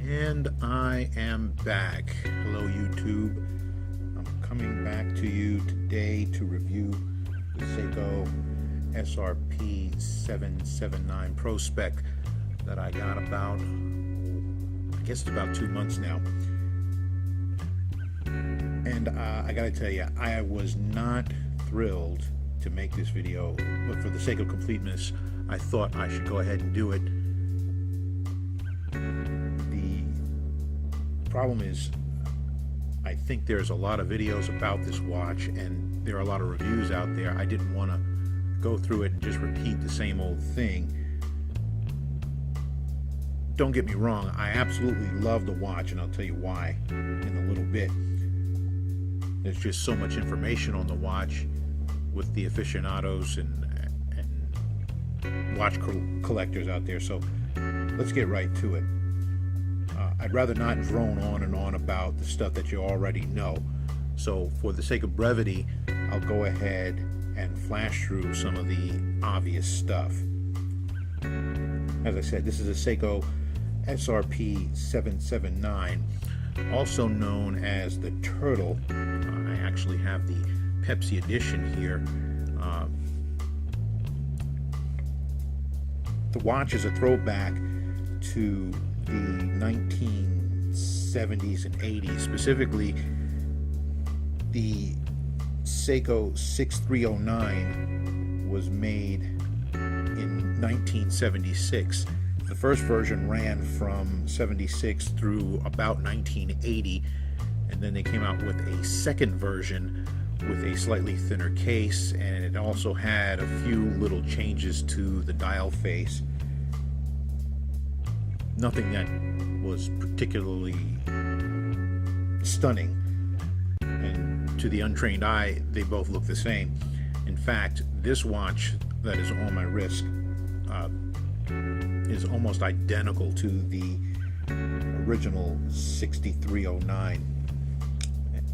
And I am back. Hello YouTube. I'm coming back to you today to review the Seiko SRP779 Prospex that I got about, I guess it's about 2 months now. And I gotta tell you, I was not thrilled to make this video, but for the sake of completeness, I thought I should go ahead and do it. The problem is, I think there's a lot of videos about this watch and there are a lot of reviews out there. I didn't want to go through it and just repeat the same old thing. Don't get me wrong, I absolutely love the watch, and I'll tell you why in a little bit. There's just so much information on the watch with the aficionados and watch collectors out there, so let's get right to it. I'd rather not drone on and on about the stuff that you already know, so for the sake of brevity, I'll go ahead and flash through some of the obvious stuff. As I said, this is a Seiko SRP779, also known as the Turtle. I actually have the Pepsi edition here. The watch is a throwback to the 1970s and 80s, specifically the Seiko 6309 was made in 1976. The first version ran from 76 through about 1980, and then they came out with a second version with a slightly thinner case, and it also had a few little changes to the dial face. Nothing that was particularly stunning, and to the untrained eye they both look the same. In fact, this watch that is on my wrist is almost identical to the original 6309,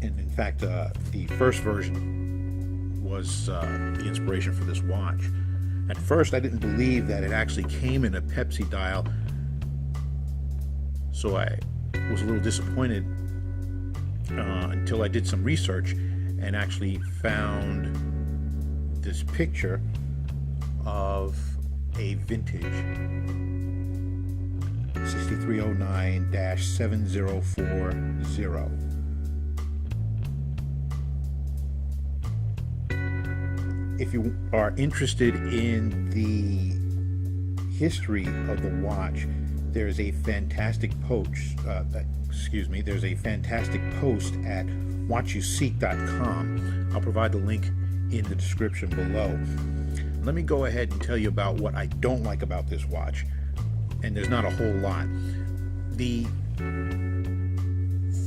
and in fact the first version was the inspiration for this watch. At first I didn't believe that it actually came in a Pepsi dial, so I was a little disappointed until I did some research and actually found this picture of a vintage 6309-7040. If you are interested in the history of the watch, there's a fantastic post. There's a fantastic post at watchyousseek.com. I'll provide the link in the description below. Let me go ahead and tell you about what I don't like about this watch, and there's not a whole lot. The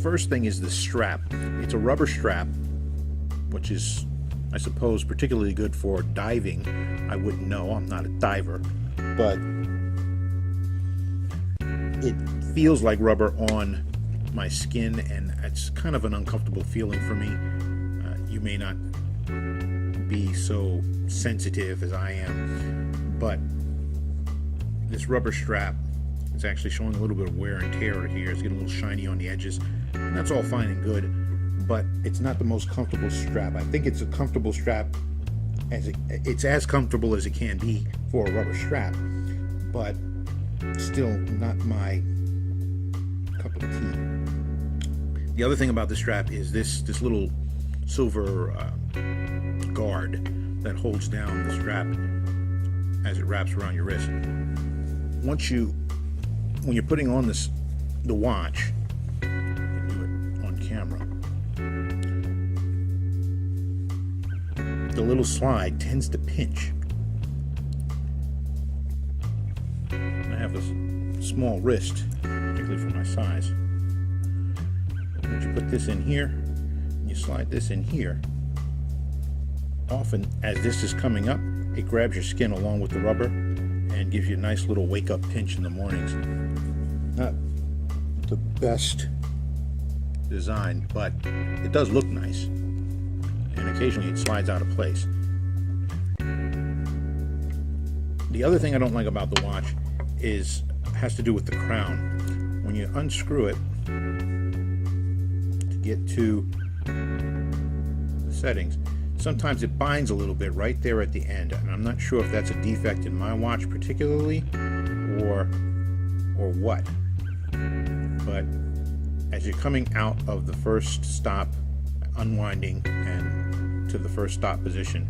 first thing is the strap. It's a rubber strap, which is, I suppose, particularly good for diving. I wouldn't know, I'm not a diver, but it feels like rubber on my skin, and it's kind of an uncomfortable feeling for me. You may not be so sensitive as I am, but this rubber strap is actually showing a little bit of wear and tear here. It's getting a little shiny on the edges, and that's all fine and good, but it's not the most comfortable strap. I think it's a comfortable strap, it's as comfortable as it can be for a rubber strap, but still not my cup of tea. The other thing about the strap is this little silver guard that holds down the strap as it wraps around your wrist. When you're putting on the watch, you can do it on camera, the little slide tends to pinch. I have a small wrist, particularly for my size. Once you put this in here, and you slide this in here, often as this is coming up, it grabs your skin along with the rubber and gives you a nice little wake-up pinch in the mornings. Not the best design, but it does look nice, and occasionally it slides out of place. The other thing I don't like about the watch has to do with the crown. when you unscrew it to get to the settings, sometimes it binds a little bit right there at the end, and I'm not sure if that's a defect in my watch particularly or what. But as you're coming out of the first stop, unwinding and to the first stop position,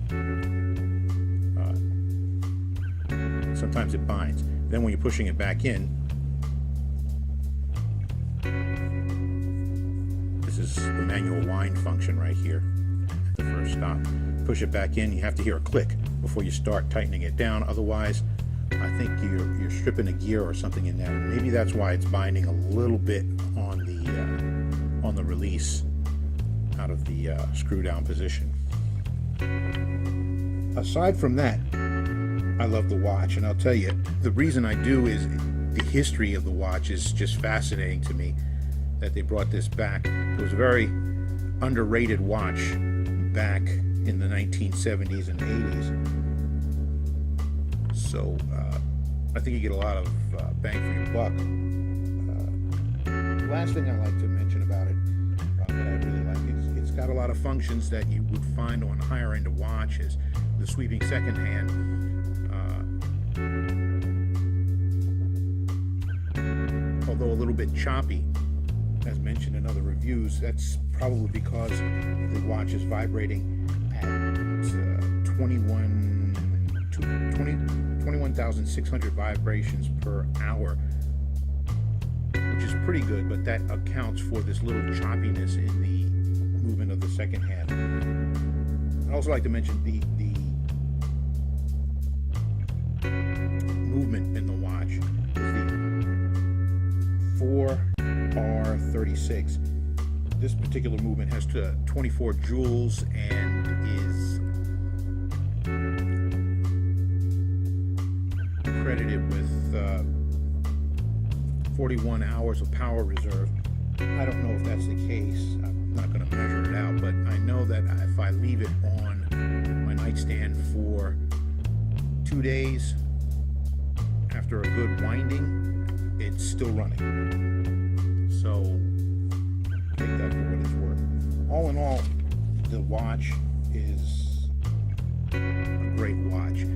sometimes it binds. Then when you're pushing it back in, this is the manual wind function right here at the first stop. Push it back in, you have to hear a click before you start tightening it down. Otherwise, I think you're stripping a gear or something in there. Maybe that's why it's binding a little bit on the release out of the screw down position. Aside from that, I love the watch, and I'll tell you, the reason I do is the history of the watch is just fascinating to me, that they brought this back. It was a very underrated watch back in the 1970s and 80s. So I think you get a lot of bang for your buck. Last thing I like to mention about it that I really like is it's got a lot of functions that you would find on higher end watches. The sweeping second hand, although a little bit choppy, as mentioned in other reviews, that's probably because the watch is vibrating at 21,600 vibrations per hour, which is pretty good, but that accounts for this little choppiness in the movement of the second hand. I'd also like to mention the movement in the watch is the 4R36. This particular movement has 24 joules and is credited with 41 hours of power reserve. I don't know if that's the case. I'm not going to measure it out, but I know that if I leave it on my nightstand for 2 days after a good winding, it's still running. So take that for what it's worth. All in all, the watch is a great watch.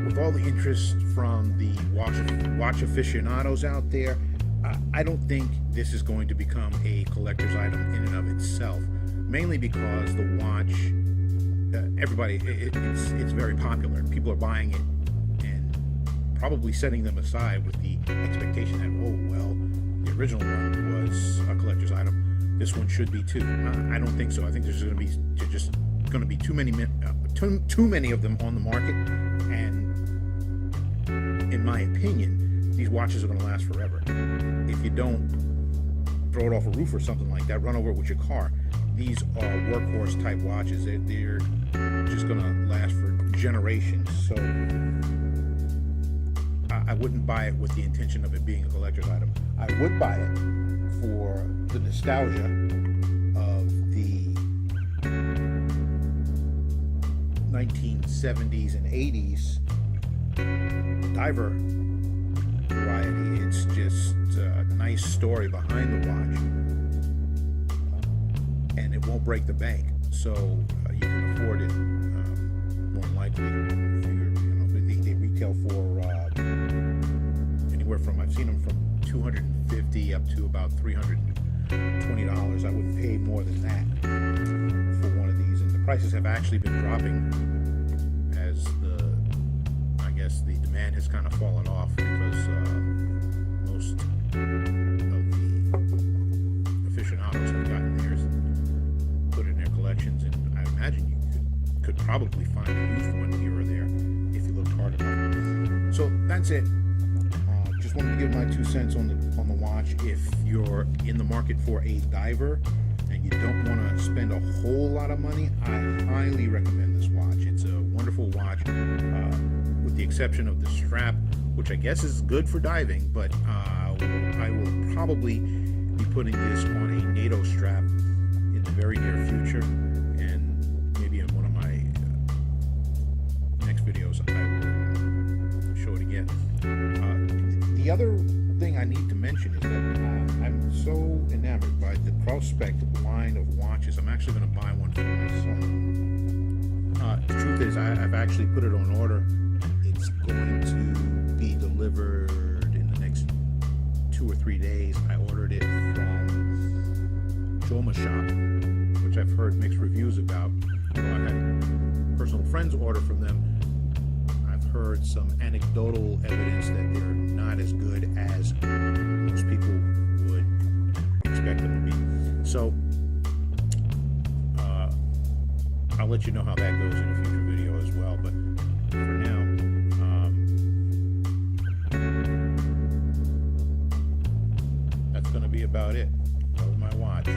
With all the interest from the watch aficionados out there, I don't think this is going to become a collector's item in and of itself. Mainly because the watch, it's very popular. People are buying it and probably setting them aside with the expectation that, oh well, the original one was a collector's item, this one should be too. I don't think so. I think there's going to be too many of them on the market, and in my opinion, these watches are going to last forever. If you don't throw it off a roof or something like that, run over it with your car, these are workhorse type watches. They're just going to last for generations. So I wouldn't buy it with the intention of it being a collector's item. I would buy it for the nostalgia of the 1970s and 80s diver variety. It's just a nice story behind the watch, and it won't break the bank, so you can afford it more than likely. They retail for anywhere from, I've seen them from $250 up to about $320. I wouldn't pay more than that for one of these, and the prices have actually been dropping as the demand has kind of fallen off, because most of the aficionados have gotten theirs and put it in their collections, and I imagine you could probably find a used one here or there if you look hard enough. So that's it. Just wanted to give my 2 cents on the watch. If you're in the market for a diver and you don't want to spend a whole lot of money, I highly recommend this watch. It's a wonderful watch, with the exception of the strap, which I guess is good for diving, but I will probably be putting this on a NATO strap in the very near future, and maybe in one of my next videos I will show it again. The other thing I need to mention is that I'm so enamored by the Prospex line of watches. I'm actually going to buy one for my son. The truth is, I've actually put it on order. It's going to be delivered in the next 2 or 3 days. I ordered it from Joma Shop, which I've heard mixed reviews about. Well, I had personal friends order from them. I've heard some anecdotal evidence that they're not as good as most people would expect them to be. So I'll let you know how that goes in a future video as well. But for now, that's going to be about it. That was my watch.